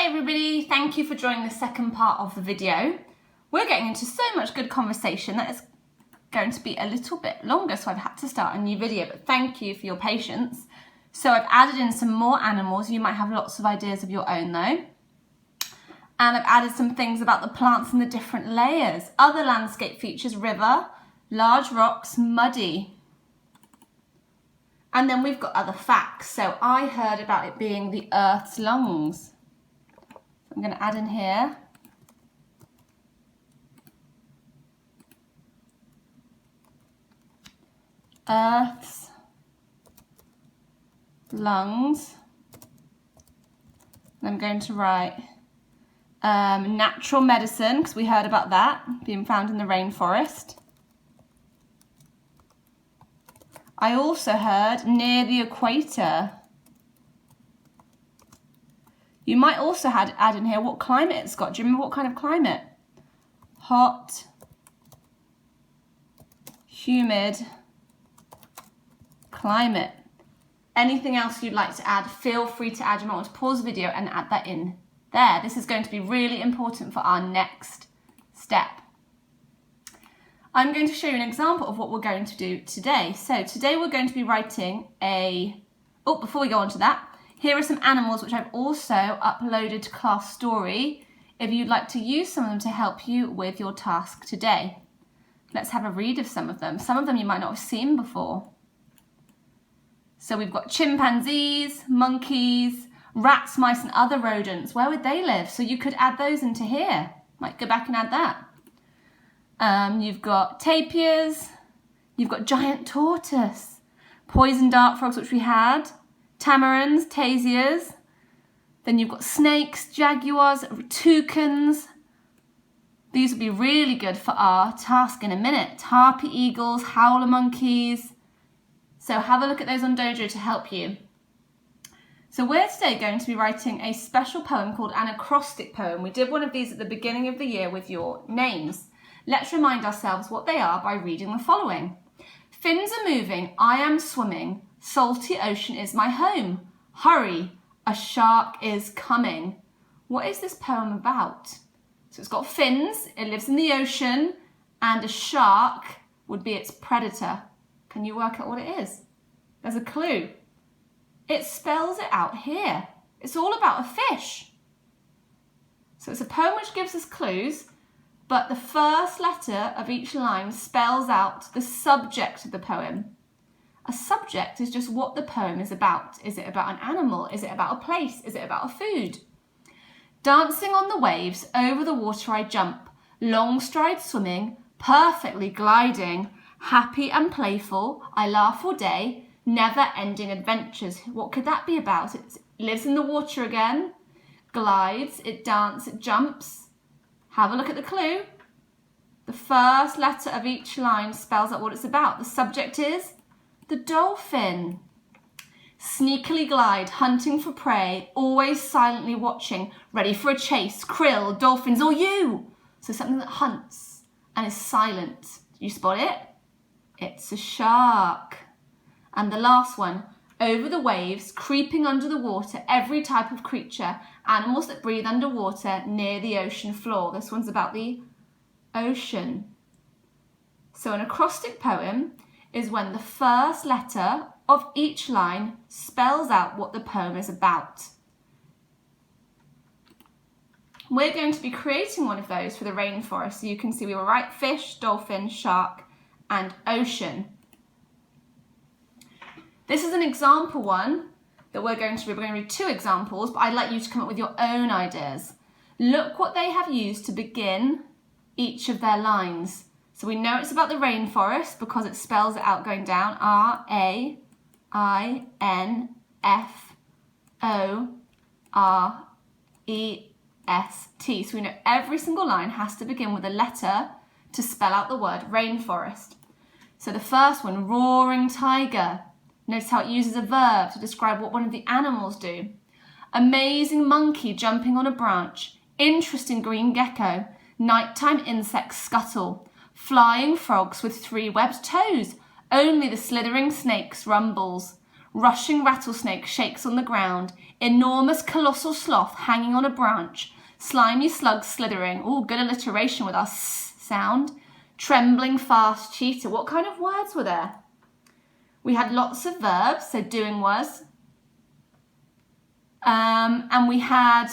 Hi everybody, thank you for joining the second part of the video. We're getting into so much good conversation that it's going to be a little bit longer, so I've had to start a new video, but thank you for your patience. So I've added in some more animals. You might have lots of ideas of your own though. And I've added some things about the plants and the different layers. Other landscape features: river, large rocks, muddy. And then we've got other facts. So I heard about it being the Earth's lungs. I'm going to add in here. Earth's lungs. And I'm going to write natural medicine, because we heard about that being found in the rainforest. I also heard near the equator. You might also add in here what climate it's got. Do you remember what kind of climate? Hot, humid climate. Anything else you'd like to add, feel free to add. You might want to pause the video and add that in there. This is going to be really important for our next step. I'm going to show you an example of what we're going to do today. So today we're going to be writing before we go on to that, here are some animals which I've also uploaded to Class Story if you'd like to use some of them to help you with your task today. Let's have a read of some of them. Some of them you might not have seen before. So we've got chimpanzees, monkeys, rats, mice and other rodents. Where would they live? So you could add those into here. Might go back and add that. You've got tapirs, you've got giant tortoise, poison dart frogs, which we had, tamarins, tarsiers. Then you've got snakes, jaguars, toucans. These would be really good for our task in a minute. Harpy eagles, howler monkeys. So have a look at those on Dojo to help you. So we're today going to be writing a special poem called an acrostic poem. We did one of these at the beginning of the year with your names. Let's remind ourselves what they are by reading the following. Fins are moving, I am swimming, salty ocean is my home. Hurry, a shark is coming. What is this poem about? So it's got fins, it lives in the ocean, and a shark would be its predator. Can you work out what it is? There's a clue. It spells it out here. It's all about a fish. So it's a poem which gives us clues, but the first letter of each line spells out the subject of the poem. A subject is just what the poem is about. Is it about an animal? Is it about a place? Is it about a food? Dancing on the waves, over the water I jump, long stride swimming, perfectly gliding, happy and playful, I laugh all day, never-ending adventures. What could that be about? It lives in the water again, glides, it dances, it jumps. Have a look at the clue. The first letter of each line spells out what it's about. The subject is the dolphin. Sneakily glide, hunting for prey, always silently watching, ready for a chase, krill, dolphins, or you. So something that hunts and is silent. Did you spot it? It's a shark. And the last one, over the waves, creeping under the water, every type of creature, animals that breathe underwater near the ocean floor. This one's about the ocean. So an acrostic poem is when the first letter of each line spells out what the poem is about. We're going to be creating one of those for the rainforest. So you can see we were right: fish, dolphin, shark, and ocean. This is an example one that we're going to read. We're going to read two examples, but I'd like you to come up with your own ideas. Look what they have used to begin each of their lines. So we know it's about the rainforest because it spells it out going down. R-A-I-N-F-O-R-E-S-T. So we know every single line has to begin with a letter to spell out the word rainforest. So the first one, roaring tiger. Notice how it uses a verb to describe what one of the animals do. Amazing monkey jumping on a branch. Interesting green gecko. Nighttime insects scuttle. Flying frogs with 3 webbed toes. Only the slithering snake's rumbles. Rushing rattlesnake shakes on the ground. enormous colossal sloth hanging on a branch, slimy slugs slithering. Oh, good alliteration with our s sound. Trembling fast cheetah. What kind of words were there? We had lots of verbs, so doing was. And we had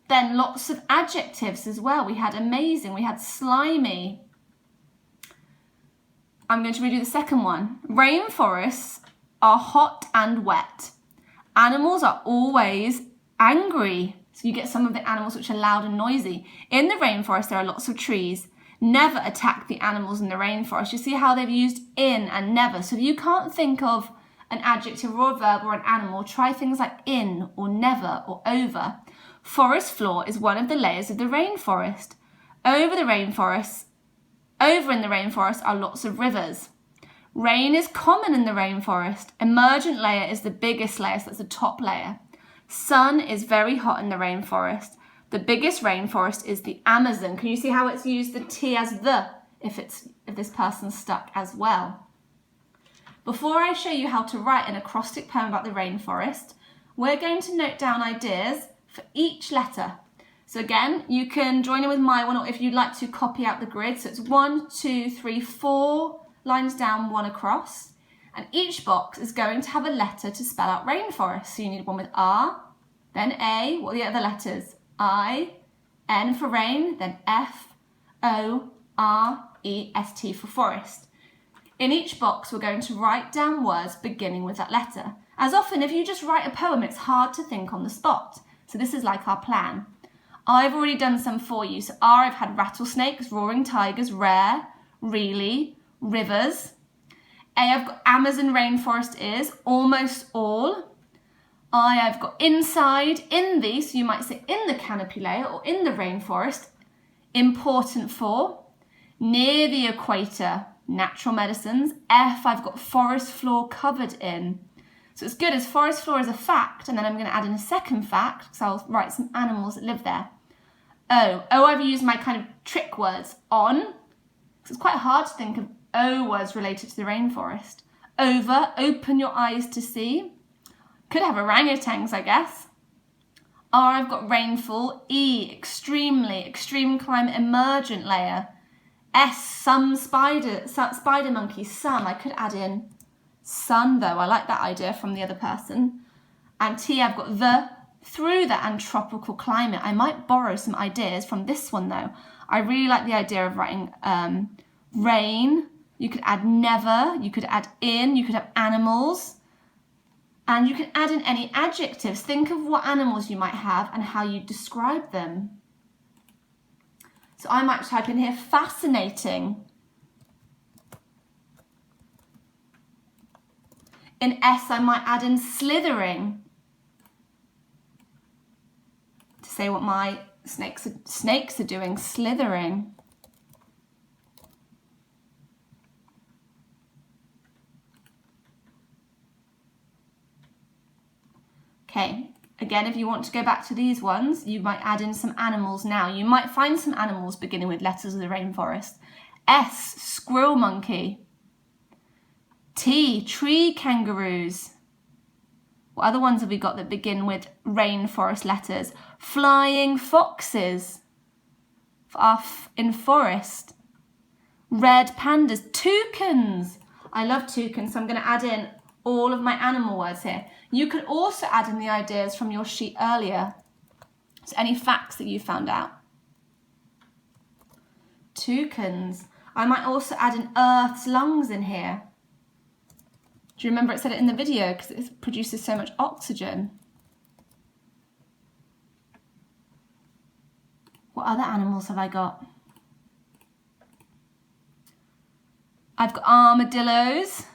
then lots of adjectives as well. We had amazing, we had slimy. I'm going to read you the second one. Rainforests are hot and wet. Animals are always angry. So you get some of the animals which are loud and noisy. In the rainforest, there are lots of trees. Never attack the animals in the rainforest. You see how they've used in and never. So if you can't think of an adjective or a verb or an animal, try things like in or never or over. Forest floor is one of the layers of the rainforest. Over in the rainforest are lots of rivers. Rain is common in the rainforest. Emergent layer is the biggest layer, so that's the top layer. Sun is very hot in the rainforest. The biggest rainforest is the Amazon. Can you see how it's used the T as the if this person's stuck as well? Before I show you how to write an acrostic poem about the rainforest, we're going to note down ideas for each letter. So again, you can join in with my one, or if you'd like to copy out the grid. So it's 1, 2, 3, 4 lines down, 1 across. And each box is going to have a letter to spell out rainforest. So you need one with R, then A, what are the other letters? I, N for rain, then F, O, R, E, S, T for forest. In each box, we're going to write down words beginning with that letter. As often, if you just write a poem, it's hard to think on the spot. So this is like our plan. I've already done some for you. So R, I've had rattlesnakes, roaring tigers, rare, really, rivers. A, I've got Amazon rainforest is, almost all. I, I've got inside, in the, so you might say in the canopy layer or in the rainforest, important for. Near the equator, natural medicines. F, I've got forest floor covered in. So it's good as forest floor is a fact, and then I'm going to add in a second fact, because I'll write some animals that live there. O, I've used my kind of trick words. On, so it's quite hard to think of O words related to the rainforest. Over, open your eyes to see. Could have orangutans, I guess. R, I've got rainfall. E, extremely, extreme climate emergent layer. S, some spider monkeys, some. I could add in sun though. I like that idea from the other person. And T, I've got the, through the, and tropical climate. I might borrow some ideas from this one though. I really like the idea of writing rain. You could add never, you could add in, you could have animals. And you can add in any adjectives. Think of what animals you might have and how you describe them. So I might type in here fascinating. In S, I might add in slithering to say what my snakes are doing, slithering. Okay, again, if you want to go back to these ones, you might add in some animals now. You might find some animals beginning with letters of the rainforest. S, squirrel monkey. T, tree kangaroos. What other ones have we got that begin with rainforest letters? Flying foxes in forest. Red pandas, toucans. I love toucans, so I'm going to add in all of my animal words here. You can also add in the ideas from your sheet earlier. So any facts that you found out. Toucans. I might also add in Earth's lungs in here. Do you remember it said it in the video because it produces so much oxygen? What other animals have I got? I've got armadillos.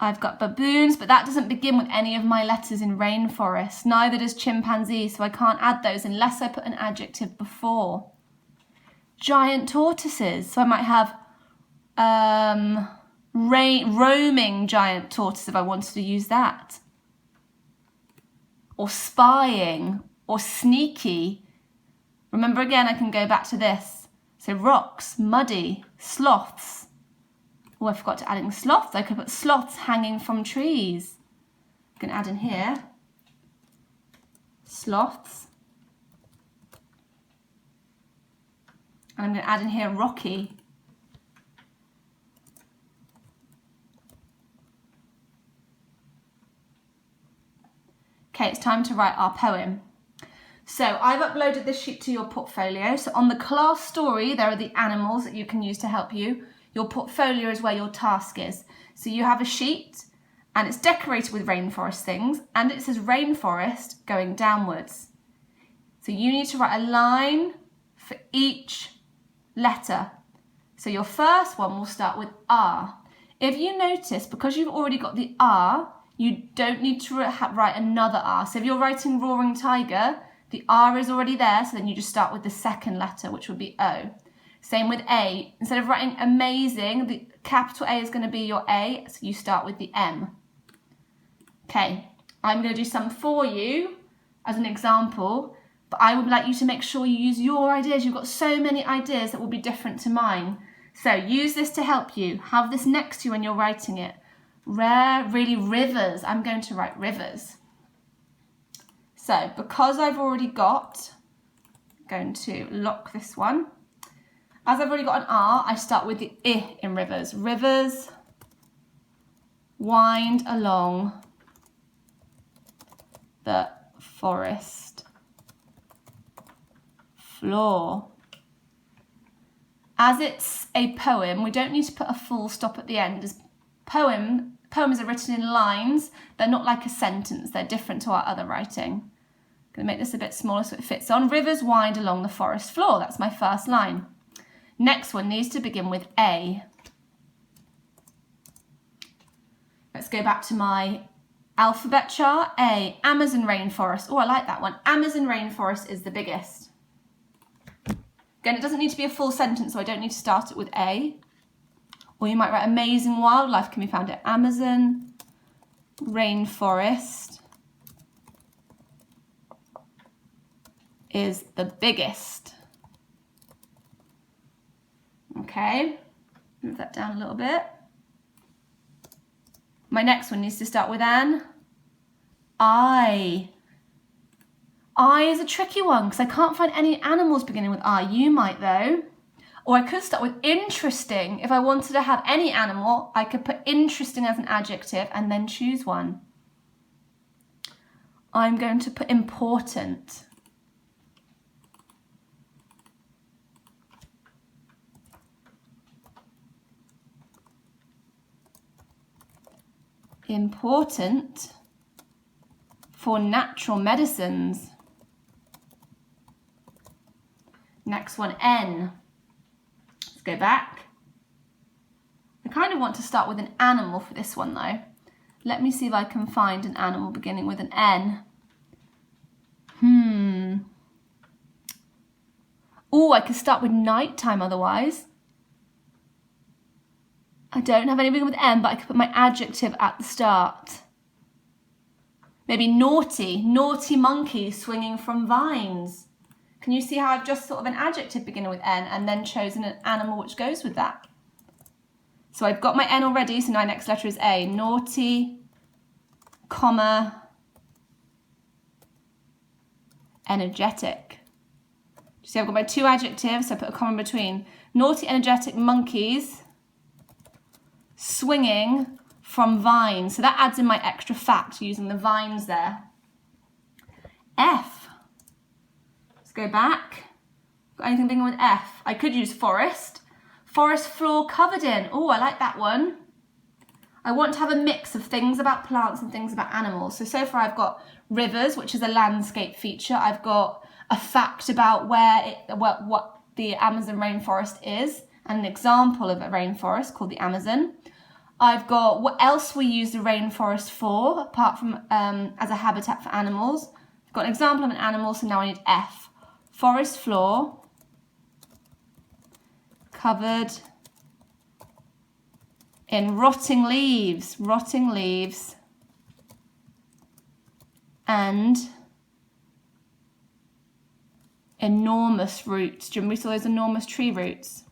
I've got baboons, but that doesn't begin with any of my letters in rainforest. Neither does chimpanzee, so I can't add those unless I put an adjective before. Giant tortoises, so I might have roaming giant tortoise if I wanted to use that. Or spying, or sneaky. Remember again, I can go back to this. So rocks, muddy, sloths. Oh, I forgot to add in sloths. I could put sloths hanging from trees. I can add in here. sloths. And I'm going to add in here rocky. Okay, it's time to write our poem. So I've uploaded this sheet to your portfolio. So on the class story, there are the animals that you can use to help you. Your portfolio is where your task is. So you have a sheet and it's decorated with rainforest things and it says rainforest going downwards. So you need to write a line for each letter. So your first one will start with R. If you notice, because you've already got the R, you don't need to write another R. So if you're writing roaring tiger, the R is already there, so then you just start with the second letter, which would be O. Same with A. Instead of writing amazing, the capital A is going to be your A, so you start with the M. Okay, I'm going to do some for you as an example, but I would like you to make sure you use your ideas. You've got so many ideas that will be different to mine. So use this to help you. Have this next to you when you're writing it. Really rivers. I'm going to write rivers. So because I've already got, I'm going to lock this one. As I've already got an R, I start with the I in rivers. Rivers wind along the forest floor. As it's a poem, we don't need to put a full stop at the end. As poems are written in lines, they're not like a sentence, they're different to our other writing. I'm going to make this a bit smaller so it fits on. Rivers wind along the forest floor, that's my first line. Next one needs to begin with A. Let's go back to my alphabet chart. A, Amazon rainforest. Oh, I like that one. Amazon rainforest is the biggest. Again, it doesn't need to be a full sentence, so I don't need to start it with A. Or you might write amazing wildlife can be found at Amazon rainforest is the biggest. Okay, move that down a little bit. My next one needs to start with an I. I is a tricky one because I can't find any animals beginning with I. You might though. Or I could start with interesting. If I wanted to have any animal, I could put interesting as an adjective and then choose one. I'm going to put important. Important for natural medicines. Next one, N. Let's go back. I kind of want to start with an animal for this one though. Let me see if I can find an animal beginning with an N. Oh, I could start with nighttime otherwise. I don't have any beginning with M, but I could put my adjective at the start. Maybe naughty. Naughty monkey swinging from vines. Can you see how I've just thought of an adjective beginning with N and then chosen an animal which goes with that? So I've got my N already, so my next letter is A. Naughty, comma, energetic. See, I've got my two adjectives, so I put a comma in between. Naughty, energetic monkeys swinging from vines. So that adds in my extra fact using the vines there. F. Let's go back. Got anything beginning with F? I could use forest. Forest floor covered in. Oh, I like that one. I want to have a mix of things about plants and things about animals. So far I've got rivers, which is a landscape feature. I've got a fact about what the Amazon rainforest is, and an example of a rainforest called the Amazon. I've got what else we use the rainforest for, apart from as a habitat for animals. I've got an example of an animal, so now I need F. Forest floor, covered in rotting leaves, and enormous roots. Do you remember we saw those enormous tree roots?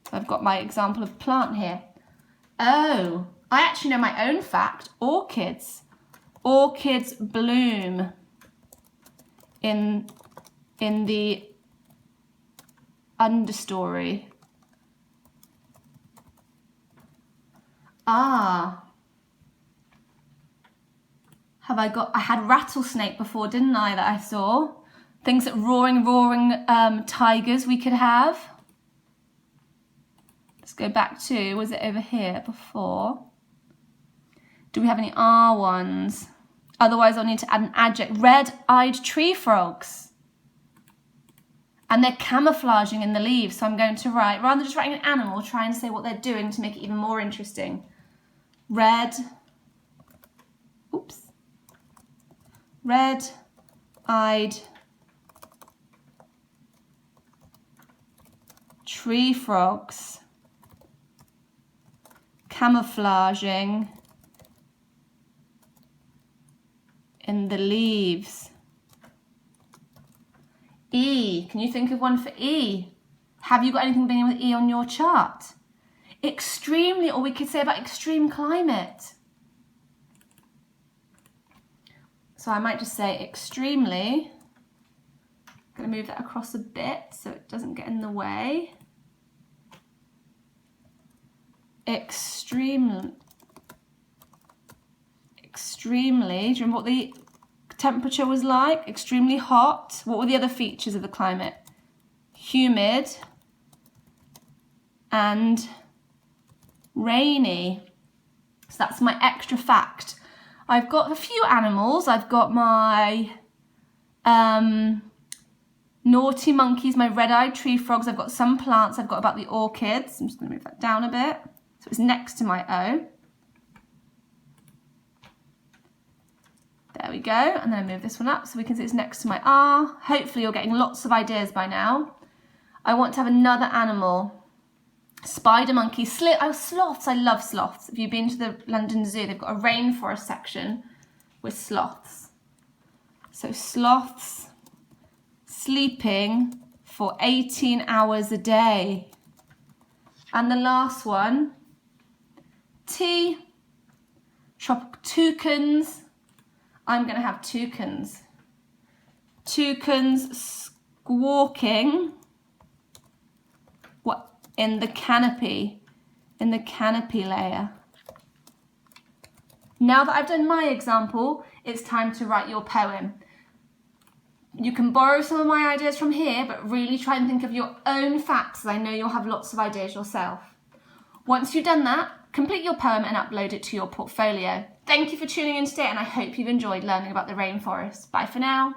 So I've got my example of plant here. Oh, I actually know my own fact. Orchids. Orchids bloom in the understory. Ah. I had rattlesnake before, didn't I, that I saw? Things that roaring tigers we could have. Let's go back to, was it over here before? Do we have any R ones? Otherwise I'll need to add an adjective. Red-eyed tree frogs. And they're camouflaging in the leaves, so I'm going to write, rather than just writing an animal, try and say what they're doing to make it even more interesting. Red-eyed tree frogs camouflaging in the leaves. E, can you think of one for E? Have you got anything beginning with E on your chart? Extremely, or we could say about extreme climate. So I might just say extremely. I'm going to move that across a bit so it doesn't get in the way. Extremely. Do you remember what the temperature was like? Extremely hot. What were the other features of the climate? Humid and rainy. So that's my extra fact. I've got a few animals. I've got my naughty monkeys, my red-eyed tree frogs. I've got some plants. I've got about the orchids. I'm just going to move that down a bit. So it's next to my O. There we go. And then I move this one up so we can see it's next to my R. Hopefully you're getting lots of ideas by now. I want to have another animal. Spider monkey, sloths. I love sloths. If you've been to the London Zoo, they've got a rainforest section with sloths. So sloths sleeping for 18 hours a day. And the last one, T, tropical toucans. I'm going to have toucans. Toucans squawking in the canopy layer. Now that I've done my example, it's time to write your poem. You can borrow some of my ideas from here, but really try and think of your own facts, as I know you'll have lots of ideas yourself. Once you've done that, complete your poem and upload it to your portfolio. Thank you for tuning in today, and I hope you've enjoyed learning about the rainforest. Bye for now.